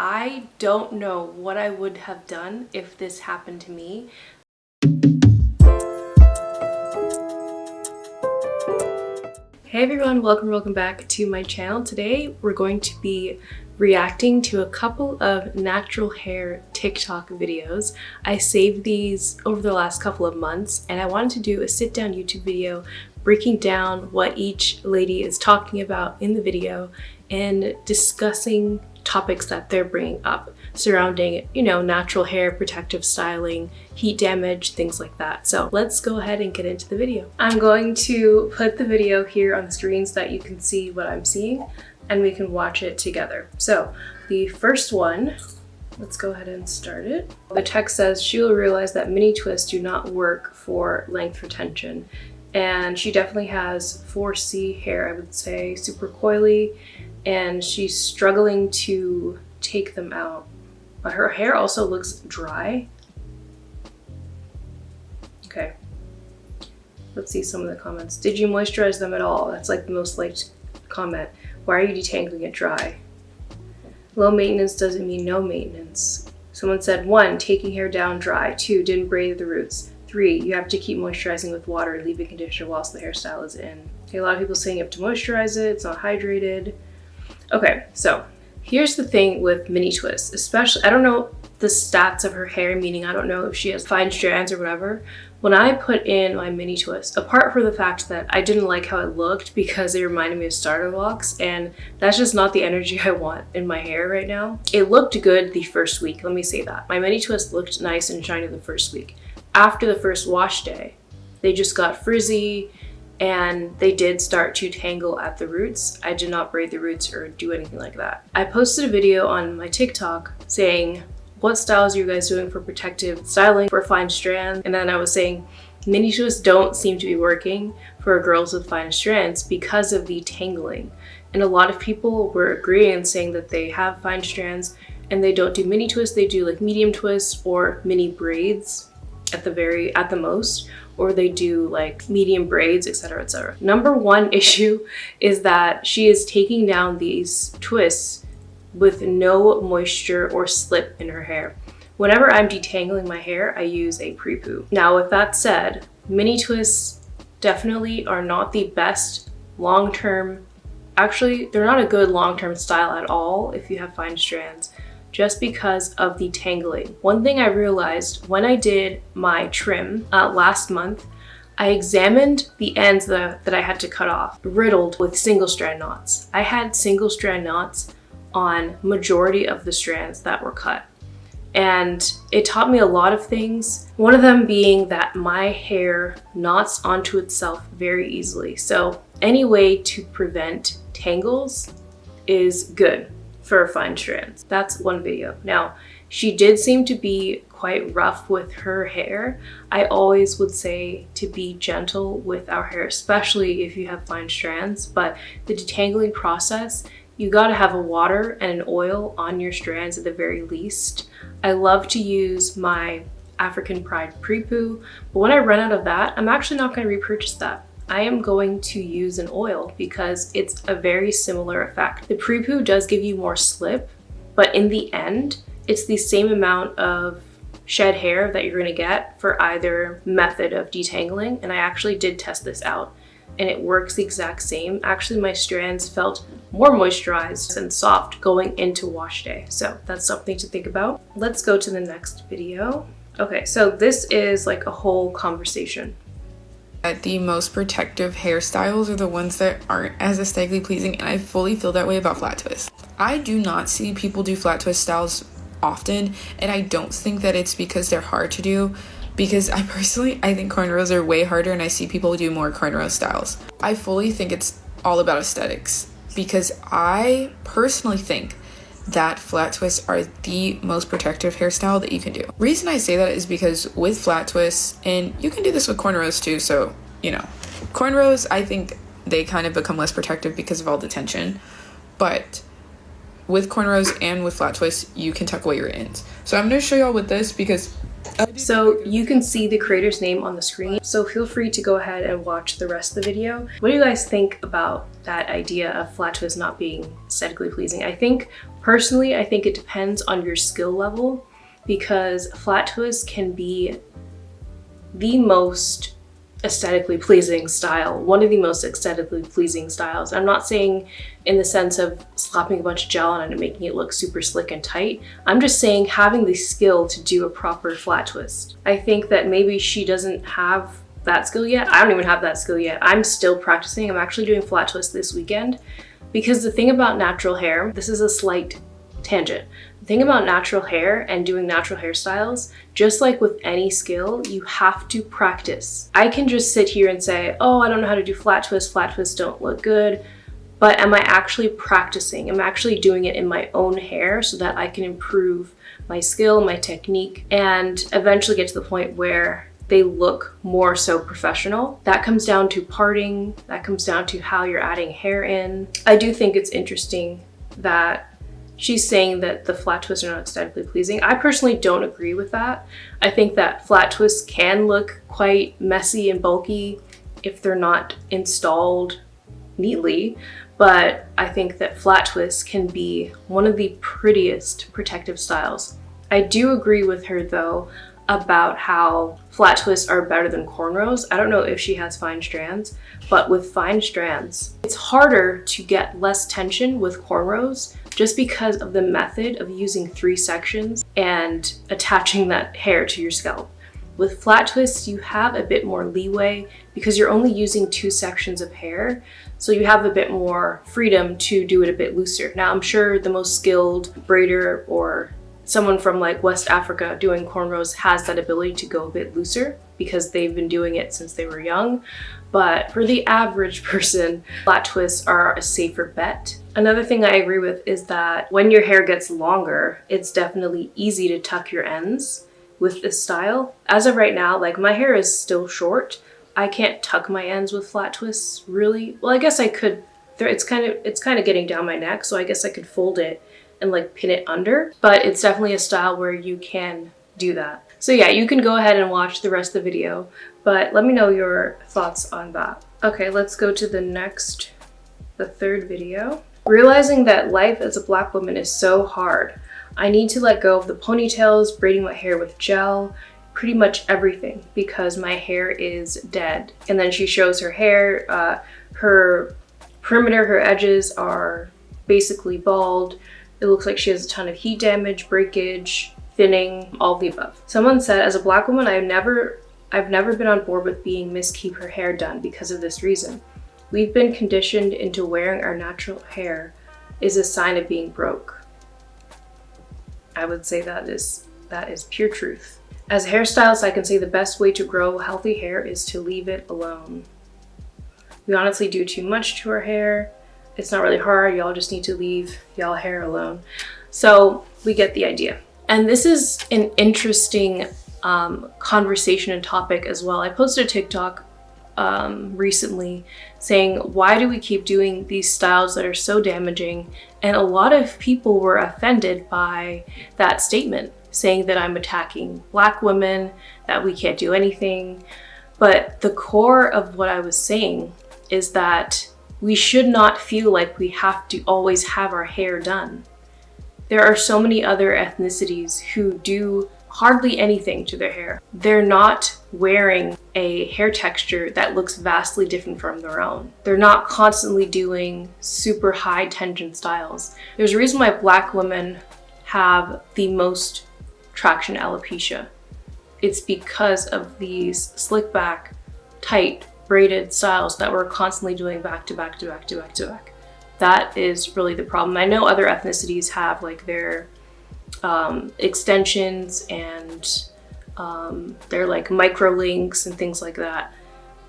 I don't know what I would have done if this happened to me. Hey everyone, welcome back to my channel. Today we're going to be reacting to a couple of natural hair TikTok videos. I saved these over the last couple of months and I wanted to do a sit-down YouTube video breaking down what each lady is talking about in the video and discussing topics that they're bringing up surrounding, natural hair, protective styling, heat damage, things like that. So let's go ahead and get into the video. I'm going to put the video here on the screen so that you can see what I'm seeing and we can watch it together. So the first one, let's go ahead and start it. The text says she will realize that mini twists do not work for length retention. And she definitely has 4C hair, I would say, super coily, and she's struggling to take them out. But her hair also looks dry. Okay, let's see some of the comments. Did you moisturize them at all? That's like the most liked comment. Why are you detangling it dry? Low maintenance doesn't mean no maintenance. Someone said 1, taking hair down dry. 2, didn't braid the roots. 3, you have to keep moisturizing with water and leaving conditioner whilst the hairstyle is in. Okay, a lot of people saying you have to moisturize it, it's not hydrated. Okay, so here's the thing with mini twists, especially, I don't know the stats of her hair, meaning I don't know if she has fine strands or whatever. When I put in my mini twist, apart from the fact that I didn't like how it looked because it reminded me of starter locks, and that's just not the energy I want in my hair right now. It looked good the first week, let me say that. My mini twist looked nice and shiny the first week. After the first wash day, they just got frizzy and they did start to tangle at the roots. I did not braid the roots or do anything like that. I posted a video on my TikTok saying, what styles are you guys doing for protective styling for fine strands? And then I was saying, mini twists don't seem to be working for girls with fine strands because of the tangling. And a lot of people were agreeing and saying that they have fine strands and they don't do mini twists, they do like medium twists or mini braids at the most, or they do like medium braids, etc., etc. Number one issue is that she is taking down these twists with no moisture or slip in her hair. Whenever I'm detangling my hair, I use a pre-poo. Now, with that said, mini twists definitely are not the best long-term, actually, they're not a good long-term style at all if you have fine strands, just because of the tangling. One thing I realized when I did my trim last month, I examined the ends that I had to cut off, riddled with single strand knots. I had single strand knots on majority of the strands that were cut. And it taught me a lot of things. One of them being that my hair knots onto itself very easily. So any way to prevent tangles is good for fine strands. That's one video. Now, she did seem to be quite rough with her hair. I always would say to be gentle with our hair, especially if you have fine strands, but the detangling process, you gotta have a water and an oil on your strands at the very least. I love to use my African Pride pre-poo, but when I run out of that, I'm actually not gonna repurchase that. I am going to use an oil because it's a very similar effect. The pre-poo does give you more slip, but in the end, it's the same amount of shed hair that you're gonna get for either method of detangling. And I actually did test this out and it works the exact same. Actually, my strands felt more moisturized and soft going into wash day. So that's something to think about. Let's go to the next video. Okay, so this is like a whole conversation. The most protective hairstyles are the ones that aren't as aesthetically pleasing, and I fully feel that way about flat twists. I do not see people do flat twist styles often, and I don't think that it's because they're hard to do, because I think cornrows are way harder and I see people do more cornrow styles. I fully think it's all about aesthetics, because I personally think that flat twists are the most protective hairstyle that you can do. Reason I say that is because with flat twists, and you can do this with cornrows too, so cornrows, I think they kind of become less protective because of all the tension, but with cornrows and with flat twists, you can tuck away your ends. So I'm going to show y'all with this because So you can see the creator's name on the screen, so feel free to go ahead and watch the rest of the video. What do you guys think about that idea of flat twist not being aesthetically pleasing? I think Personally, I think it depends on your skill level, because flat twists can be the most aesthetically pleasing style, one of the most aesthetically pleasing styles. I'm not saying in the sense of slapping a bunch of gel on it and making it look super slick and tight. I'm just saying having the skill to do a proper flat twist. I think that maybe she doesn't have that skill yet. I don't even have that skill yet. I'm still practicing. I'm actually doing flat twists this weekend, because the thing about natural hair, this is a slight tangent. The thing about natural hair and doing natural hairstyles, just like with any skill, you have to practice. I can just sit here and say, oh, I don't know how to do flat twists don't look good. But am I actually practicing? Am I actually doing it in my own hair so that I can improve my skill, my technique, and eventually get to the point where they look more so professional? That comes down to parting, that comes down to how you're adding hair in. I do think it's interesting that she's saying that the flat twists are not aesthetically pleasing. I personally don't agree with that. I think that flat twists can look quite messy and bulky if they're not installed neatly, but I think that flat twists can be one of the prettiest protective styles. I do agree with her though about how flat twists are better than cornrows. I don't know if she has fine strands, but with fine strands, it's harder to get less tension with cornrows just because of the method of using 3 sections and attaching that hair to your scalp. With flat twists, you have a bit more leeway because you're only using 2 sections of hair, so you have a bit more freedom to do it a bit looser. Now, I'm sure the most skilled braider or someone from like West Africa doing cornrows has that ability to go a bit looser because they've been doing it since they were young. But for the average person, flat twists are a safer bet. Another thing I agree with is that when your hair gets longer, it's definitely easy to tuck your ends with this style. As of right now, like my hair is still short. I can't tuck my ends with flat twists really. Well, I guess I could. It's kind of getting down my neck, so I guess I could fold it and like pin it under, but it's definitely a style where you can do that. So yeah, you can go ahead and watch the rest of the video, but let me know your thoughts on that. Okay, let's go to the third video. Realizing that life as a Black woman is so hard. I need to let go of the ponytails, braiding my hair with gel, pretty much everything, because my hair is dead. And then she shows her hair, her perimeter, her edges are basically bald. It looks like she has a ton of heat damage, breakage, thinning, all of the above. Someone said, as a Black woman, I've never been on board with being Miss Keep Her Hair Done because of this reason. We've been conditioned into wearing our natural hair is a sign of being broke. I would say that is pure truth. As a hairstylist, I can say the best way to grow healthy hair is to leave it alone. We honestly do too much to our hair. It's not really hard. Y'all just need to leave y'all hair alone. So we get the idea. And this is an interesting conversation and topic as well. I posted a TikTok recently saying, why do we keep doing these styles that are so damaging? And a lot of people were offended by that statement, saying that I'm attacking Black women, that we can't do anything. But the core of what I was saying is that we should not feel like we have to always have our hair done. There are so many other ethnicities who do hardly anything to their hair. They're not wearing a hair texture that looks vastly different from their own. They're not constantly doing super high tension styles. There's a reason why Black women have the most traction alopecia. It's because of these slick back, tight, braided styles that we're constantly doing back to back to back to back to back. That is really the problem. I know other ethnicities have like their extensions and their like micro links and things like that.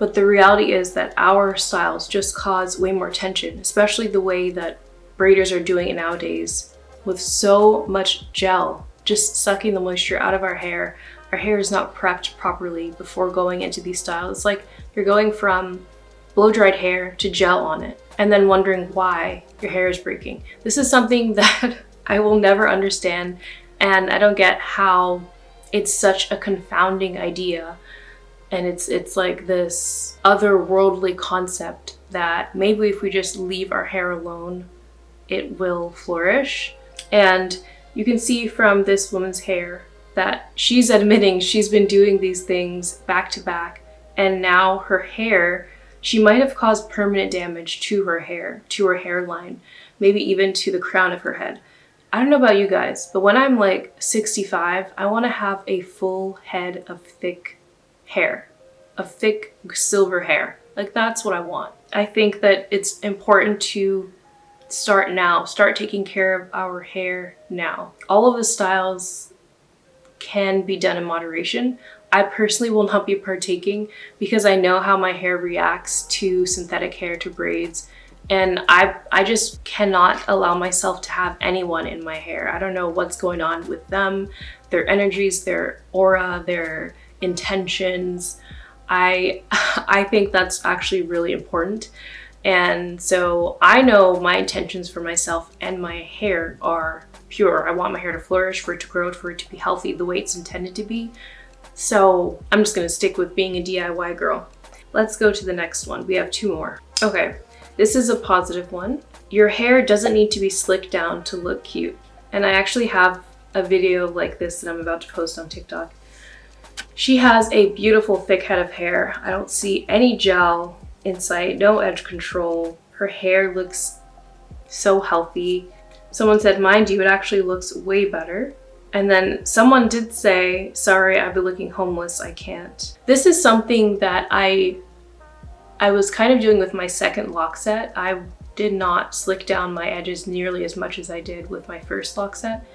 But the reality is that our styles just cause way more tension, especially the way that braiders are doing it nowadays with so much gel, just sucking the moisture out of our hair. Our hair is not prepped properly before going into these styles. It's like you're going from blow-dried hair to gel on it and then wondering why your hair is breaking. This is something that I will never understand, and I don't get how it's such a confounding idea. And it's like this otherworldly concept that maybe if we just leave our hair alone, it will flourish. And you can see from this woman's hair that she's admitting she's been doing these things back to back, and now her hair, she might have caused permanent damage to her hair, to her hairline, maybe even to the crown of her head. I don't know about you guys, but when I'm like 65, I want to have a full head of thick hair, of thick silver hair. Like, that's what I want. I think that it's important to start now, start taking care of our hair now. All of the styles can be done in moderation. I personally will not be partaking because I know how my hair reacts to synthetic hair, to braids, and I just cannot allow myself to have anyone in my hair. I don't know what's going on with them, their energies, their aura, their intentions. I think that's actually really important. And so I know my intentions for myself and my hair are pure. I want my hair to flourish, for it to grow, for it to be healthy the way it's intended to be. So I'm just gonna stick with being a DIY girl. Let's go to the next one. We have 2 more. Okay, this is a positive one. Your hair doesn't need to be slicked down to look cute. And I actually have a video like this that I'm about to post on TikTok. She has a beautiful thick head of hair. I don't see any gel in sight, no edge control. Her hair looks so healthy. Someone said, mind you, it actually looks way better. And then someone did say, sorry, I've been looking homeless, I can't. This is something that I was kind of doing with my second lock set. I did not slick down my edges nearly as much as I did with my first lock set.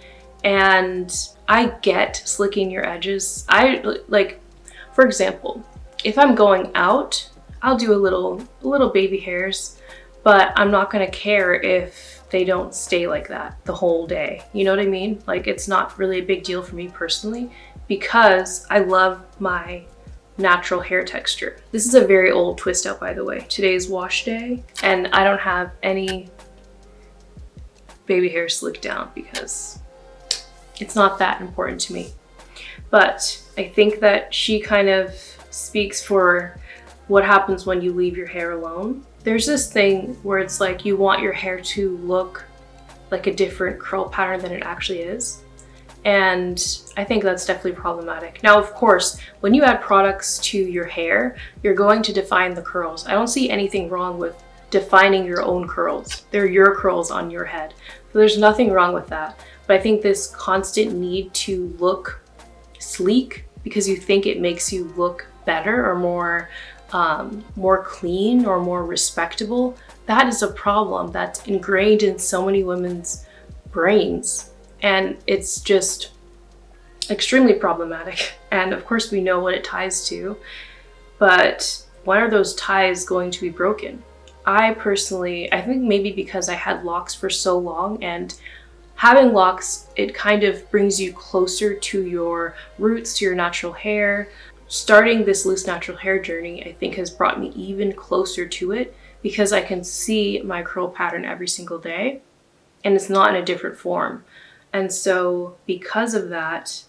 And I get slicking your edges. Like, for example, if I'm going out, I'll do a little baby hairs, but I'm not gonna care if they don't stay like that the whole day. You know what I mean? Like, it's not really a big deal for me personally because I love my natural hair texture. This is a very old twist out, by the way. Today's wash day, and I don't have any baby hair slicked down because it's not that important to me. But I think that she kind of speaks for what happens when you leave your hair alone. There's this thing where it's like you want your hair to look like a different curl pattern than it actually is. And I think that's definitely problematic. Now, of course, when you add products to your hair, you're going to define the curls. I don't see anything wrong with defining your own curls. They're your curls on your head. So there's nothing wrong with that. But I think this constant need to look sleek because you think it makes you look better or more clean or more respectable, that is a problem that's ingrained in so many women's brains. And it's just extremely problematic. And of course we know what it ties to, but when are those ties going to be broken? I think maybe because I had locks for so long, and having locks, it kind of brings you closer to your roots, to your natural hair. Starting this loose natural hair journey, I think, has brought me even closer to it because I can see my curl pattern every single day and it's not in a different form. And so because of that,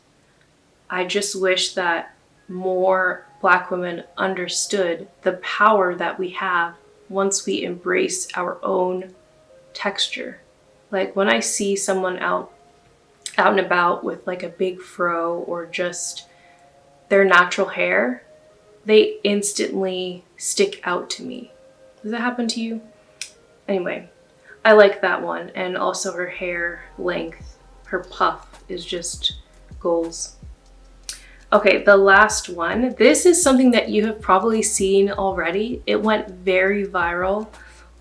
I just wish that more Black women understood the power that we have once we embrace our own texture. Like, when I see someone out and about with like a big fro or just their natural hair, they instantly stick out to me. Does that happen to you? Anyway, I like that one. And also her hair length, her puff is just goals. Okay, the last one. This is something that you have probably seen already. It went very viral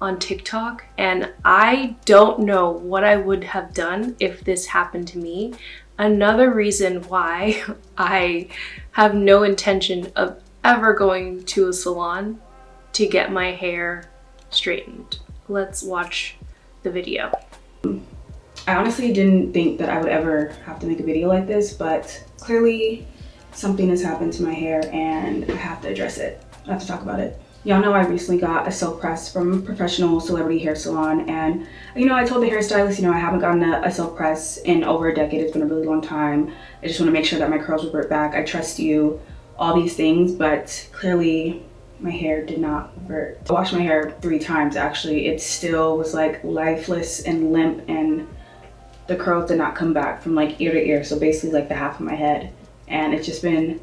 on TikTok, and I don't know what I would have done if this happened to me. Another reason why I have no intention of ever going to a salon to get my hair straightened. Let's watch the video. I honestly didn't think that I would ever have to make a video like this, but clearly something has happened to my hair and I have to address it. I have to talk about it. Y'all know I recently got a silk press from a professional celebrity hair salon, and I told the hairstylist, I haven't gotten a silk press in over a decade. It's been a really long time. I just want to make sure that my curls revert back. I trust you, all these things, but clearly my hair did not revert. I washed my hair 3 times actually. It still was like lifeless and limp, and the curls did not come back from like ear to ear, so basically like the half of my head. And it's just been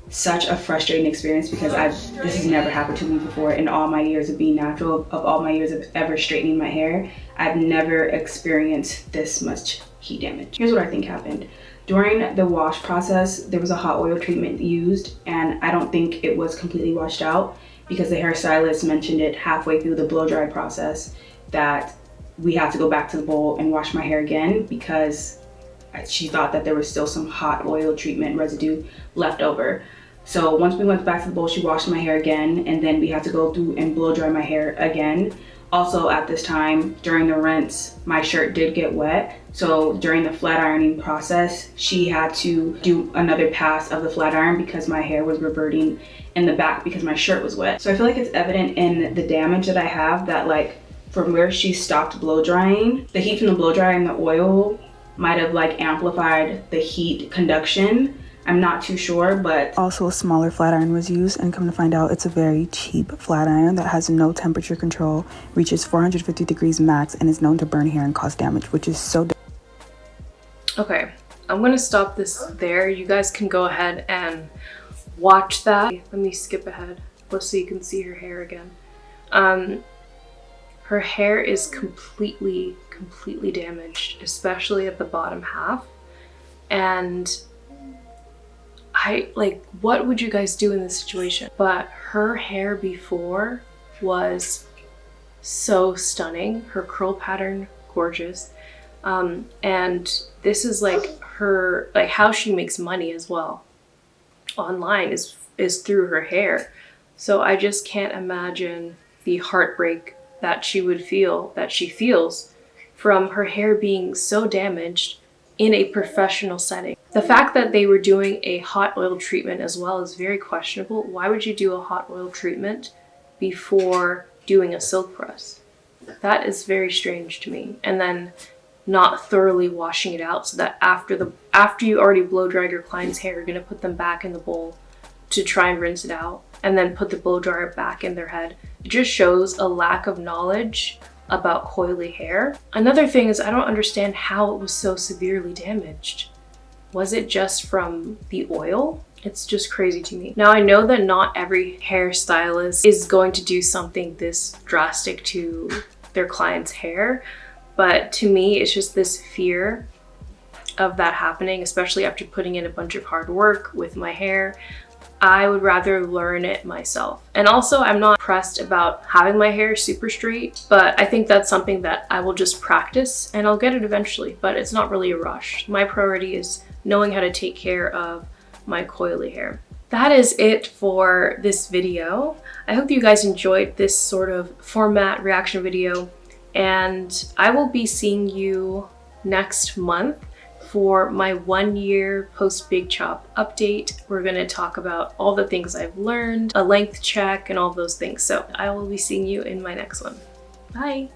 such a frustrating experience because this has never happened to me before in all my years of being natural, of all my years of ever straightening my hair. I've never experienced this much heat damage. Here's what I think happened. During the wash process, there was a hot oil treatment used, and I don't think it was completely washed out because the hairstylist mentioned it halfway through the blow dry process that we have to go back to the bowl and wash my hair again because she thought that there was still some hot oil treatment residue left over. So once we went back to the bowl, she washed my hair again, and then we had to go through and blow dry my hair again. Also at this time, during the rinse, my shirt did get wet. So during the flat ironing process, she had to do another pass of the flat iron because my hair was reverting in the back because my shirt was wet. So I feel like it's evident in the damage that I have that like from where she stopped blow drying, the heat from the blow dryer and the oil might have like amplified the heat conduction. I'm not too sure, but also a smaller flat iron was used, and come to find out it's a very cheap flat iron that has no temperature control, reaches 450 degrees max, and is known to burn hair and cause damage, which is so Okay, I'm gonna stop this there. You guys can go ahead and watch that. Let me skip ahead so you can see her hair again. Her hair is completely damaged, especially at the bottom half. And what would you guys do in this situation? But her hair before was so stunning. Her curl pattern, gorgeous. And this is like her, like how she makes money as well online is through her hair. So I just can't imagine the heartbreak that she would feel, that she feels from her hair being so damaged in a professional setting. The fact that they were doing a hot oil treatment as well is very questionable. Why would you do a hot oil treatment before doing a silk press? That is very strange to me. And then not thoroughly washing it out so that after you already blow dried your client's hair, you're gonna put them back in the bowl to try and rinse it out and then put the blow dryer back in their head. It just shows a lack of knowledge about coily hair. Another thing is I don't understand how it was so severely damaged. Was it just from the oil? It's just crazy to me. Now I know that not every hairstylist is going to do something this drastic to their client's hair, but to me it's just this fear of that happening, especially after putting in a bunch of hard work with my hair. I would rather learn it myself. And also I'm not pressed about having my hair super straight, but I think that's something that I will just practice and I'll get it eventually, but it's not really a rush. My priority is knowing how to take care of my coily hair. That is it for this video. I hope you guys enjoyed this sort of format reaction video, and I will be seeing you next month for my 1 year post Big Chop update. We're gonna talk about all the things I've learned, a length check, and all those things. So I will be seeing you in my next one. Bye.